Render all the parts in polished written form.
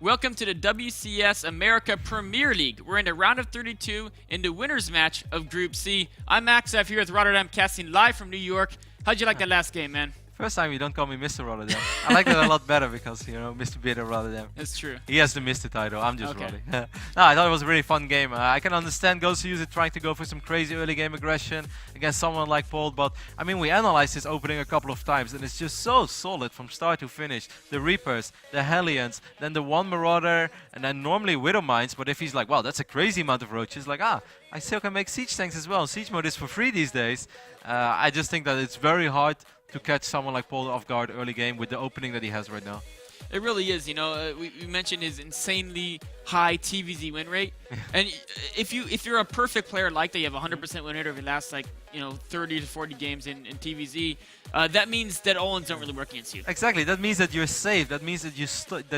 Welcome to the WCS America Premier League. We're in the round of 32 in the winner's match of Group C. I'm axslav here with Rotterdam, casting live from New York. How'd you like that last game, man? First time you don't call me Mr. Rotterdam. I like that a lot better because, you know, Mr. Bitter Rotterdam. That's true. He has the Mr. title, I'm just Roddy. No, I thought it was a really fun game. I can understand Goswser trying to go for some crazy early game aggression against someone like Polt, but I mean, we analyzed this opening a couple of times and it's just so solid from start to finish. The Reapers, the Hellions, then the one Marauder, and then normally Widow Mines, but if he's like, wow, that's a crazy amount of roaches, like, I still can make siege tanks as well. Siege mode is for free these days. I just think that it's very hard to catch someone like Polt off guard early game with the opening that he has right now. It really is, you know. We mentioned his insanely high TVZ win rate, and if you're a perfect player like that, you have 100% win rate over the last 30 to 40 games in TVZ. That means that all-ins don't really work against you. Exactly. That means that you're safe. That means that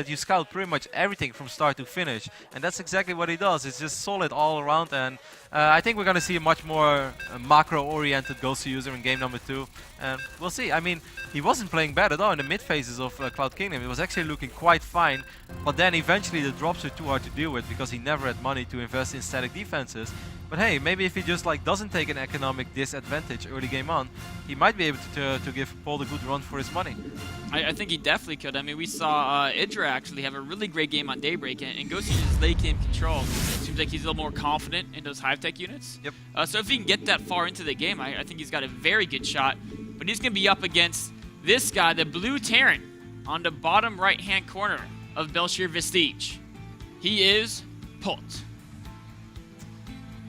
you scout pretty much everything from start to finish, and that's exactly what he does. It's just solid all around, and I think we're gonna see a much more macro-oriented Goswser in game number 2, and we'll see. I mean, he wasn't playing bad at all in the mid phases of Cloud Kingdom. It was actually looking quite fine, but then eventually the drops were too hard to deal with because he never had money to invest in static defenses. But hey, maybe if he just doesn't take an economic disadvantage early game on, he might be able to give Polt a good run for his money. I think he definitely could. I mean, we saw Idra actually have a really great game on Daybreak, and Goswser's late game control seems like he's a little more confident in those hive tech units. Yep. So if he can get that far into the game, I think he's got a very good shot. But he's going to be up against this guy, the blue Terran, on the bottom right-hand corner of Belshir Vestige. He is Polt.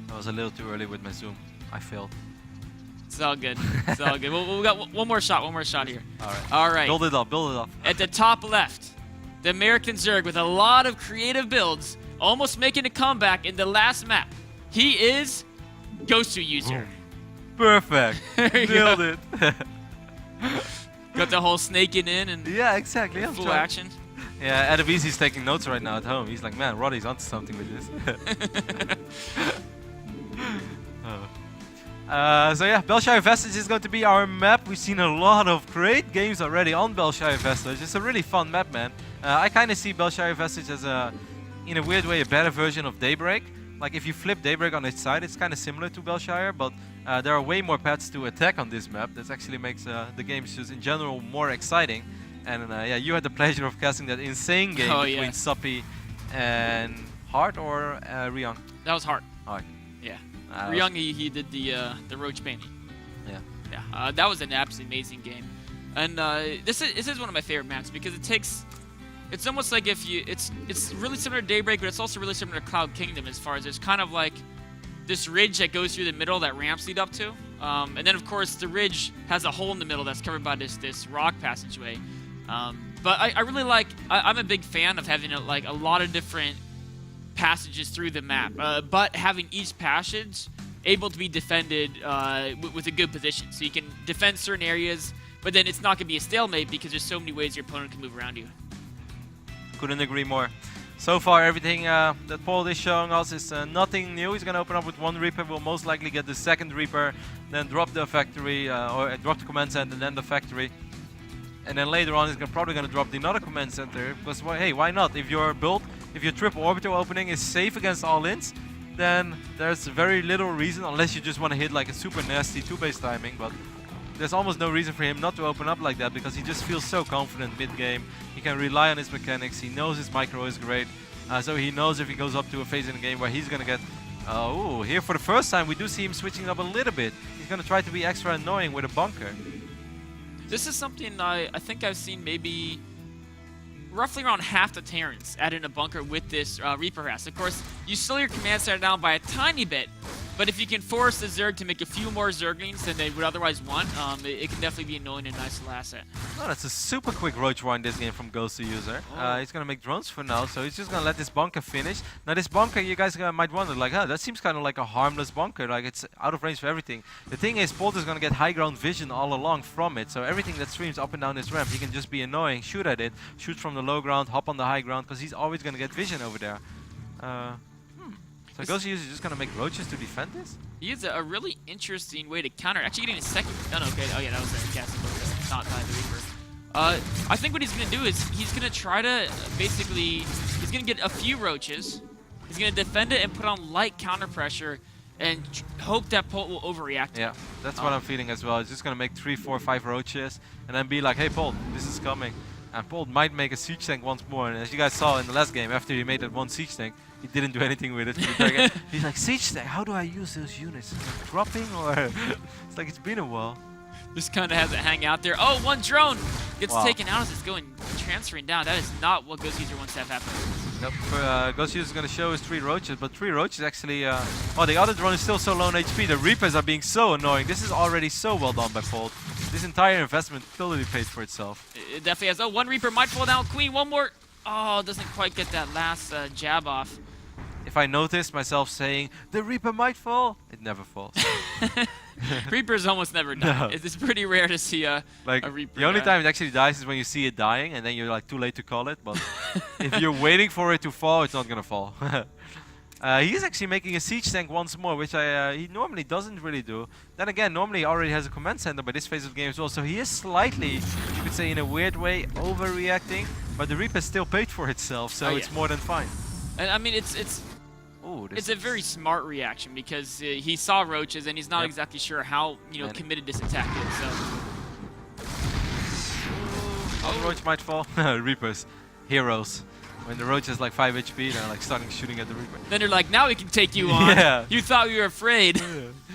I was a little too early with my zoom. I failed. It's all good. It's all good. We got one more shot here. All right. All right. Build it up. Build it up. At the top left, the American Zerg with a lot of creative builds, almost making a comeback in the last map. He is Goswser. Perfect. Nailed it. Got the whole snaking in and yeah, exactly. full action. Yeah, Adabisi's taking notes right now at home. He's like, man, Roddy's onto something with this. So yeah, Belshire Vestige is going to be our map. We've seen a lot of great games already on Belshire Vestige. It's a really fun map, man. I kind of see Belshire Vestige as in a weird way, a better version of Daybreak. Like if you flip Daybreak on its side, it's kind of similar to Belshire, but there are way more paths to attack on this map. That actually makes the games just in general more exciting. And yeah, you had the pleasure of casting that insane game between Suppy and Hart or Ryung. That was Hart. Hart. Yeah. Ryung, he did the roach painting. Yeah. Yeah. That was an absolutely amazing game. And this is one of my favorite maps because it's almost like it's really similar to Daybreak, but it's also really similar to Cloud Kingdom as far as there's kind of like this ridge that goes through the middle that ramps lead up to. And then of course the ridge has a hole in the middle that's covered by this rock passageway. But I really like, I'm a big fan of having a lot of different passages through the map, but having each passage able to be defended with a good position. So you can defend certain areas, but then it's not going to be a stalemate because there's so many ways your opponent can move around you. Couldn't agree more. So far, everything that Polt is showing us is nothing new. He's going to open up with one Reaper. We'll most likely get the second Reaper, then drop the factory, or drop the command center, and then the factory. And then later on, he's probably going to drop the another command center. Because, hey, why not? If your build, if your triple orbital opening is safe against all-ins, then there's very little reason, unless you just want to hit like a super nasty 2-base timing. But there's almost no reason for him not to open up like that because he just feels so confident mid-game. He can rely on his mechanics. He knows his micro is great. So he knows if he goes up to a phase in the game where he's going to get... oh, here for the first time, we do see him switching up a little bit. He's going to try to be extra annoying with a bunker. This is something I think I've seen maybe roughly around half the Terrans add in a bunker with this Reaper House. Of course, you slow your command center down by a tiny bit, but if you can force the Zerg to make a few more Zerglings than they would otherwise want, it can definitely be annoying and a nice little asset. Oh, that's a super quick roach war in this game from Goswser. He's going to make drones for now, so he's just going to let this bunker finish. Now this bunker, you guys might wonder, like, that seems kind of like a harmless bunker, like it's out of range for everything. The thing is, Polt is going to get high ground vision all along from it, so everything that streams up and down this ramp, he can just be annoying, shoot at it, shoot from the low ground, hop on the high ground, because he's always going to get vision over there. So Goswser is just going to make roaches to defend this? He has a really interesting way to counter. Actually getting a second... Oh, no, okay. Oh, yeah, that was a casting focus. Not by the Reaper. I think what he's going to do is he's going to try to basically, he's going to get a few roaches. He's going to defend it and put on light counter pressure and hope that Polt will overreact. Yeah, that's what I'm feeling as well. He's just going to make 3, 4, 5 roaches and then be like, hey Polt, this is coming. And Polt might make a siege tank once more. And as you guys saw in the last game, after he made that one siege tank, he didn't do anything with it. He's like, siege tank, how do I use those units? Dropping or? It's like it's been a while. Just kind of has it hang out there. Oh, one drone gets taken out as it's going transferring down. That is not what Goswser wants to have happen. Nope. Goswser is going to show his 3 roaches, but 3 roaches actually. Oh, the other drone is still so low on HP. The Reapers are being so annoying. This is already so well done by Polt. This entire investment totally paid for itself. It definitely has. Oh, one Reaper might fall down. Queen, one more. Oh, doesn't quite get that last jab off. If I noticed myself saying, the Reaper might fall, it never falls. Reapers almost never die. No. It's pretty rare to see a Reaper the only die. time it actually dies is when you see it dying and then you're like too late to call it. But if you're waiting for it to fall, it's not gonna fall. He is actually making a siege tank once more, which he normally doesn't really do. Then again, normally he already has a command center by this phase of the game as well. So he is slightly, you could say in a weird way, overreacting. But the Reaper still paid for itself, so it's more than fine. And I mean, it's a very smart reaction because he saw roaches and he's not exactly sure how committed this attack is. So. Oh, roach might fall. Reapers, heroes. When the roach has like 5 HP, they're like starting shooting at the Reaper. Then they're like, now we can take you on. You thought we were afraid.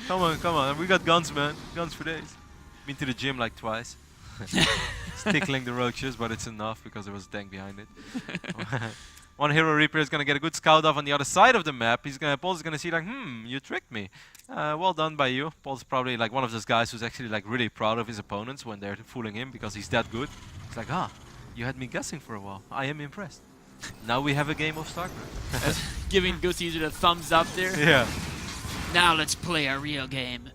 Come on. We got guns, man. Guns for days. Been to the gym like twice. Tickling the roaches, but it's enough because there was a tank behind it. One hero Reaper is gonna get a good scout off on the other side of the map. Polt is gonna see like, you tricked me. Well done by you. Polt's probably like one of those guys who's actually like really proud of his opponents when they're fooling him because he's that good. It's like, you had me guessing for a while. I am impressed. Now we have a game of StarCraft. Giving Goswser the thumbs up there. Yeah. Now let's play a real game.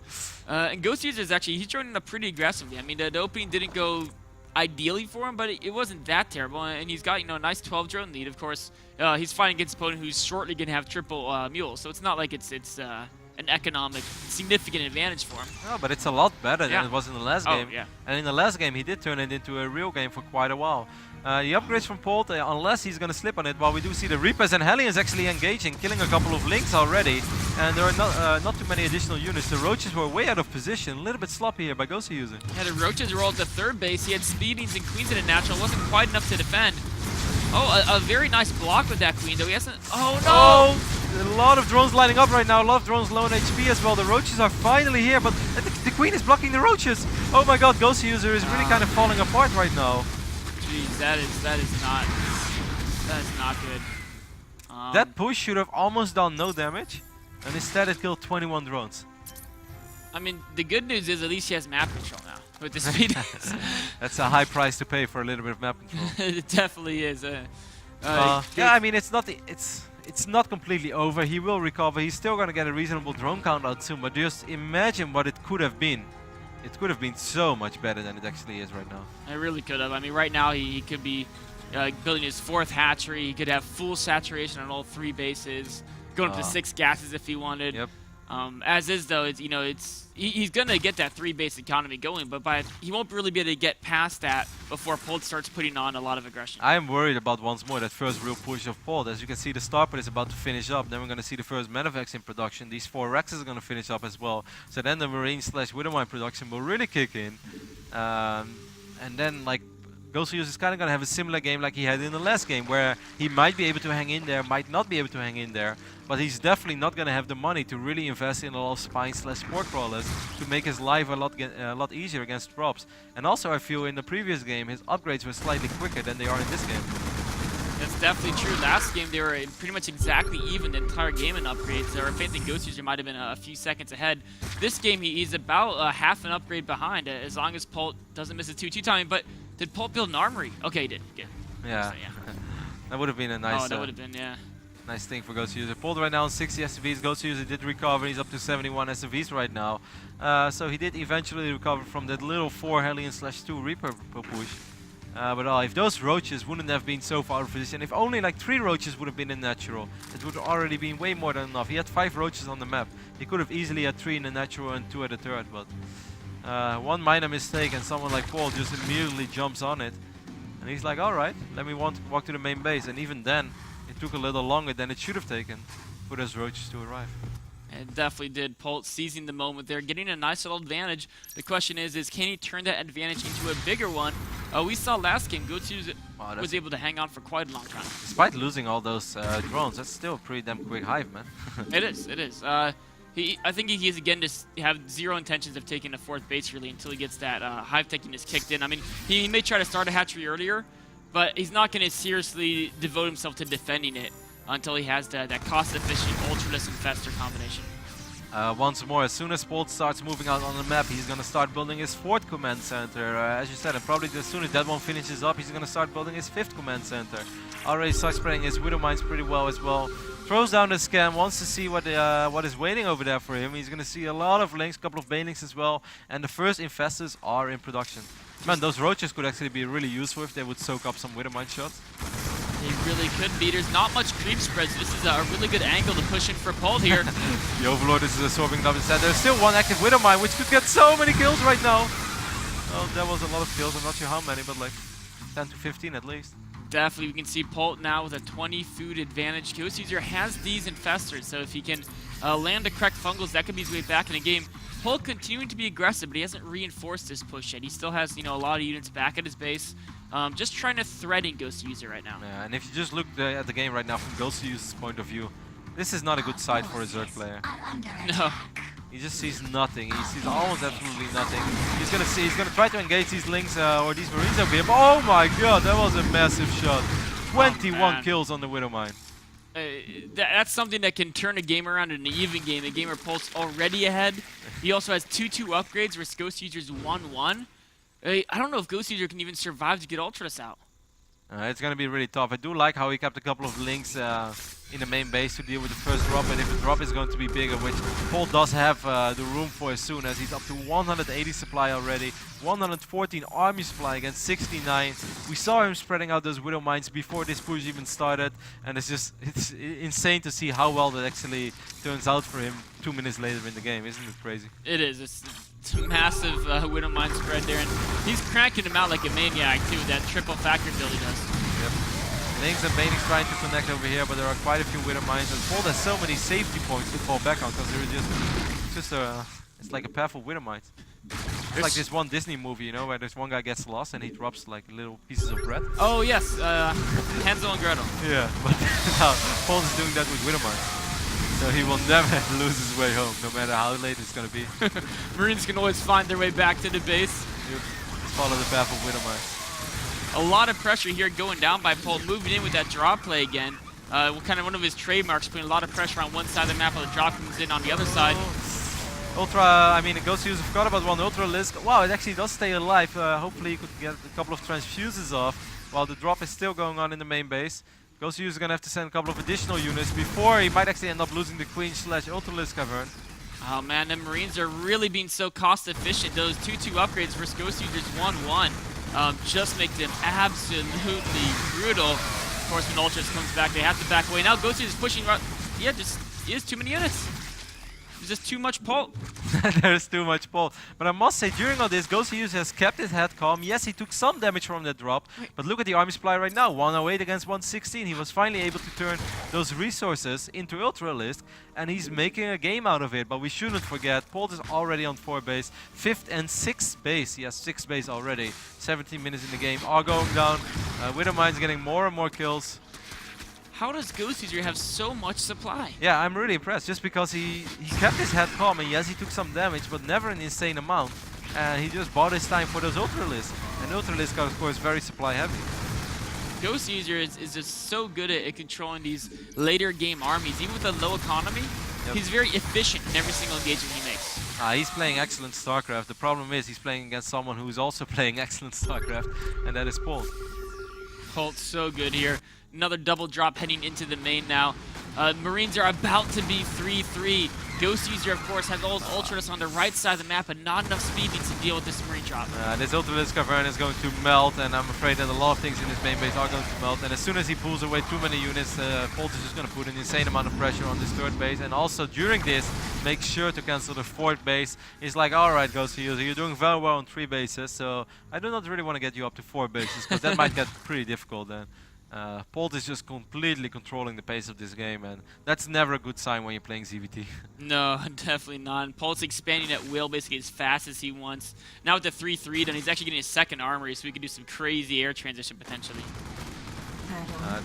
And Goswser is actually, he's joining up pretty aggressively. I mean, the opening didn't go ideally for him, but it wasn't that terrible. And he's got, a nice 12 drone lead. Of course, he's fighting against an opponent who's shortly going to have triple mules. So it's not like it's an economic, significant advantage for him. No, but it's a lot better than it was in the last game. Yeah. And in the last game, he did turn it into a real game for quite a while. The upgrades from Polt, unless he's going to slip on it, while we do see the Reapers and Hellions actually engaging, killing a couple of Lynx already. And there are not too many additional units. The Roaches were way out of position, a little bit sloppy here by Goswser. Yeah, the Roaches rolled to third base. He had Speedings and Queens in a natural. Wasn't quite enough to defend. Oh, a very nice block with that Queen, though. He hasn't... Oh, no! Oh, a lot of drones lining up right now. A lot of drones low on HP as well. The Roaches are finally here, but the Queen is blocking the Roaches. Oh my god, Goswser is really kind of falling apart right now. Jeez, that is not good. That push should have almost done no damage, and instead it killed 21 drones. I mean, the good news is at least he has map control now with the speed. That's a high price to pay for a little bit of map control. It definitely is. Yeah, I mean it's not completely over. He will recover. He's still gonna get a reasonable drone count out soon. But just imagine what it could have been. It could have been so much better than it actually is right now. It really could have. I mean, right now he could be building his 4th hatchery. He could have full saturation on all 3 bases, going up to 6 gases if he wanted. Yep. As is though, he's gonna get that 3-base economy going, but he won't really be able to get past that before Polt starts putting on a lot of aggression. I am worried about once more that first real push of Polt. As you can see, the Starport is about to finish up. Then we're gonna see the first Medivacs in production. These 4 Rexes are gonna finish up as well. So then the Marine/Widowmine production will really kick in, and then like Goswser is kind of gonna have a similar game like he had in the last game, where he might be able to hang in there, might not be able to hang in there. But he's definitely not going to have the money to really invest in a lot of spine/sport crawlers to make his life a lot easier against drops. And also I feel in the previous game his upgrades were slightly quicker than they are in this game. That's definitely true. Last game they were pretty much exactly even the entire game in upgrades. Or if anything, Goswser might have been a few seconds ahead. This game he's about half an upgrade behind, as long as Polt doesn't miss a 2-2 timing. But did Polt build an armory? Okay, he did. Good. Yeah. So, yeah. That would have been a nice... Oh, that would have been, yeah. Nice thing for Goswser. Polt right now on 60 SCVs. Goswser did recover. He's up to 71 SCVs right now. So he did eventually recover from that little 4 Hellion/2 Reaper push. But if those Roaches wouldn't have been so far out of position, if only like 3 Roaches would have been in natural, it would have already been way more than enough. He had 5 Roaches on the map. He could have easily had 3 in the natural and 2 at the third, but One minor mistake and someone like Polt just immediately jumps on it. And he's like, alright, let me walk to the main base. And even then, it took a little longer than it should have taken for those roaches to arrive. It definitely did. Polt seizing the moment there, getting a nice little advantage. The question is can he turn that advantage into a bigger one? We saw last game, Goswser was able to hang on for quite a long time. Despite losing all those drones, that's still a pretty damn quick hive, man. It is, it is. I think he's again just have zero intentions of taking a fourth base really until he gets that hive techiness kicked in. I mean, he may try to start a hatchery earlier, but he's not going to seriously devote himself to defending it until he has that cost-efficient Ultralisk Infestor combination. Once more, as soon as Polt starts moving out on the map, he's going to start building his 4th command center. As you said, and probably as soon as that one finishes up, he's going to start building his 5th command center. Already starts spreading his Widow Mines pretty well as well. Throws down the scan, wants to see what is waiting over there for him. He's going to see a lot of links, a couple of banelings as well. And the first infestors are in production. Man, those roaches could actually be really useful if they would soak up some Widow Mine shots. They really could be. There's not much creep spread, so this is a really good angle to push in for Polt here. The Overlord is absorbing double set. There's still one active Widow Mine, which could get so many kills right now. Oh, that was a lot of kills. I'm not sure how many, but like 10 to 15 at least. Definitely, we can see Polt now with a 20 food advantage. Goswser has these infestors, so if he can land the correct fungals, that could be his way back in the game. Polt continuing to be aggressive, but he hasn't reinforced this push yet. He still has, a lot of units back at his base. Just trying to threaten Goswser right now. Yeah, and if you just look at the game right now from Goswser's point of view, this is not a good side for a Zerg player. No. He just sees nothing. He sees almost absolutely nothing. He's gonna try to engage these links or these marines over here. Oh my god, that was a massive shot. 21 kills on the Widow Mine. That's something that can turn a game around in an even game. A game where Polt's already ahead. He also has 2-2 upgrades, where Goswser's 1-1. I don't know if Goswser can even survive to get Ultras out. It's going to be really tough. I do like how he kept a couple of links in the main base to deal with the first drop, and if the drop is going to be bigger, which Polt does have the room for as soon as he's up to 180 supply already, 114 army supply against 69. We saw him spreading out those Widow Mines before this push even started, and it's insane to see how well that actually turns out for him 2 minutes later in the game. Isn't it crazy? It is. It's a massive Widow Mine spread there, and he's cranking them out like a maniac too, that triple factor build he does. Yep. Links and Banings trying to connect over here, but there are quite a few Widow Mines, and Polt has so many safety points to fall back on, because it's like a path of Widow Mines. It's like this one Disney movie, where this one guy gets lost and he drops like little pieces of bread. Oh yes, Hansel and Gretel. Yeah, but now Polt is doing that with Widow Mines. So he will never lose his way home, no matter how late it's going to be. Marines can always find their way back to the base. Yep. Just follow the path of Widow Mines. A lot of pressure here going down by Polt, moving in with that drop play again. Kind of one of his trademarks, putting a lot of pressure on one side of the map while the drop comes in on the other side. Goswser forgot about one Ultralisk. Wow, it actually does stay alive. Hopefully he could get a couple of transfuses off while the drop is still going on in the main base. Goswser is going to have to send a couple of additional units before he might actually end up losing the Queen/Ultralisk Cavern. Oh man, the Marines are really being so cost efficient. Those 2-2 upgrades versus Goswser's 1-1 just make them absolutely brutal. Of course, when Ultras comes back, they have to back away. Now Goswser is pushing. Yeah, he has too many units. There's just too much Polt. There's too much Polt. But I must say, during all this, Goswser has kept his head calm. Yes, he took some damage from that drop, but look at the army supply right now. 108 against 116. He was finally able to turn those resources into Ultralisk, and he's making a game out of it. But we shouldn't forget, Polt is already on 4 base, 5th and 6th base. He has 6 base already. 17 minutes in the game are going down. Widow Mine's getting more and more kills. How does Goswser have so much supply? Yeah, I'm really impressed, just because he kept his head calm, and yes, he took some damage, but never an insane amount. And he just bought his time for those Ultralisk. And Ultralisk are, of course, very supply heavy. Goswser is just so good at controlling these later game armies. Even with a low economy, he's very efficient in every single engagement he makes. He's playing excellent StarCraft. The problem is he's playing against someone who's also playing excellent StarCraft, and that is Polt. Polt's so good here. Another double drop heading into the main now. Marines are about to be 3-3. Goswser, of course, has all his Ultras on the right side of the map, but not enough speed to deal with this Marine drop. This Ultralisk Cavern is going to melt, and I'm afraid that a lot of things in his main base are going to melt. And as soon as he pulls away too many units, Polt is just going to put an insane amount of pressure on this third base. And also during this, make sure to cancel the fourth base. He's like, alright, Goswser, you're doing very well on 3 bases, so I do not really want to get you up to 4 bases, because that might get pretty difficult then. Polt is just completely controlling the pace of this game, and that's never a good sign when you're playing ZVT. No, definitely not. Polt's expanding at will, basically as fast as he wants. Now with the 3-3 done, he's actually getting his second armory, so we can do some crazy air transition potentially.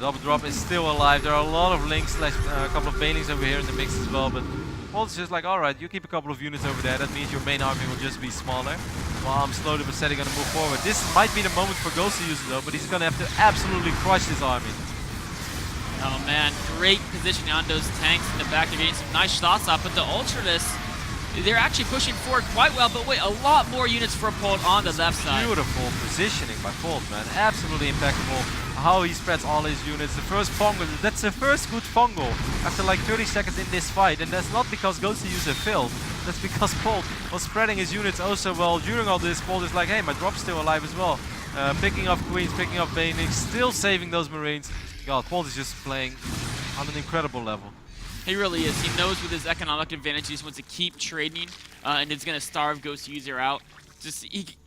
Double drop is still alive. There are a lot of links, a couple of banelings over here in the mix as well, but Polt's just like, alright, you keep a couple of units over there, that means your main army will just be smaller. While I'm slowly but steadily going to move forward. This might be the moment for Goswser though, but he's going to have to absolutely crush this army. Oh man, great positioning on those tanks in the back. They're getting some nice shots off, but the Ultralists, they're actually pushing forward quite well, but wait, a lot more units for Polt on the left side. Beautiful positioning by Polt, man. Absolutely impeccable. How he spreads all his units. The first fungal, that's the first good fungal after like 30 seconds in this fight, and that's not because Goswser failed. That's because Polt was spreading his units oh so well. During all this, Polt is like, hey, my drop's still alive as well. Picking up Queens, picking up Banings, still saving those Marines. God, Polt is just playing on an incredible level. He really is. He knows with his economic advantage, he just wants to keep trading, and it's going to starve Goswser out.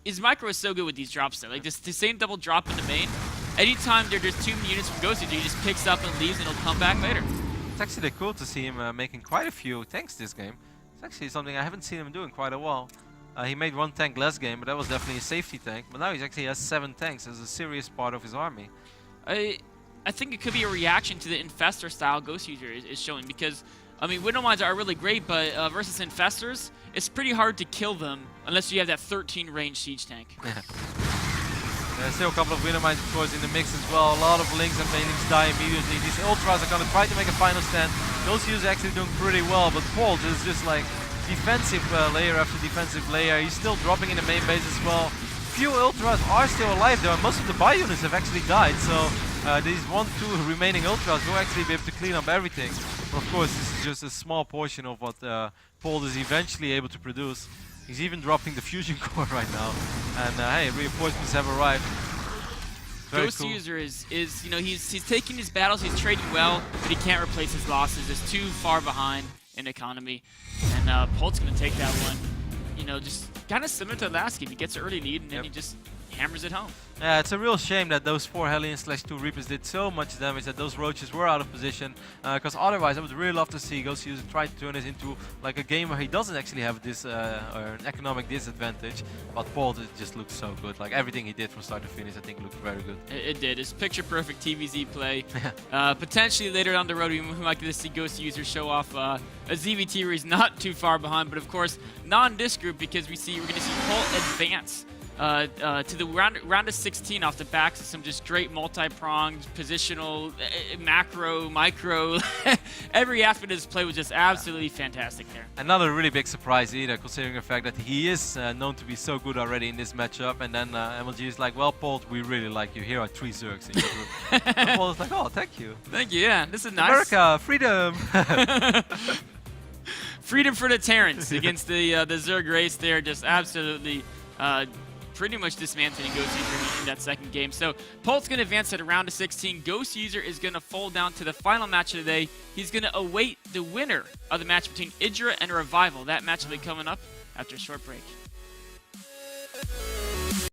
His micro is so good with these drops though. Like the same double drop in the main, anytime there's too many units from Goswser, he just picks up and leaves and he'll come back later. It's actually cool to see him making quite a few tanks this game. It's actually something I haven't seen him do in quite a while. He made 1 tank last game, but that was definitely a safety tank. But now he actually has 7 tanks as a serious part of his army. I think it could be a reaction to the Infestor style Goswser is showing, because, I mean, Widow Mines are really great, but versus Infestors, it's pretty hard to kill them unless you have that 13 range siege tank. There's still a couple of Widow Mines, of course, in the mix as well. A lot of links and banelings die immediately. These Ultras are going to try to make a final stand. Goswser is actually doing pretty well, but Polt is just like defensive layer after defensive layer. He's still dropping in the main base as well. Few Ultras are still alive though, and most of the buy units have actually died, so these 1-2 remaining Ultras will actually be able to clean up everything. But of course, this is just a small portion of what Polt is eventually able to produce. He's even dropping the fusion core right now, and hey, reinforcements have arrived. Goswser is, you know, he's taking his battles, he's trading well, but he can't replace his losses. It's too far behind in economy, and Polt's gonna take that one. You know, just kind of similar to the last game. He gets an early lead, and then he just hammers it home. Yeah, it's a real shame that those 4 Hellions/2 Reapers did so much damage that those Roaches were out of position, because otherwise I would really love to see Goswser try to turn this into like a game where he doesn't actually have this or an economic disadvantage, but Polt just looks so good. Like everything he did from start to finish I think looked very good. It did. It's picture perfect TVZ play. Potentially later down the road we might get to see Goswser show off a ZVT where he's not too far behind, but of course not in this group, because we're going to see Polt advance to the round of 16 off the back of some just great multi-pronged, positional, macro, micro. Every aspect of his play was just absolutely fantastic there. Another really big surprise either, considering the fact that he is known to be so good already in this matchup, and then MLG is like, well, Polt, we really like you. Here are 3 Zergs in your group. And Polt is like, oh, thank you. Thank you, yeah. This is nice. America, freedom! Freedom for the Terrans against the Zerg race there, just absolutely pretty much dismantling Goswser in that second game. So Polt's going to advance to the round of 16. Goswser is going to fall down to the final match of the day. He's going to await the winner of the match between Idra and Revival. That match will be coming up after a short break.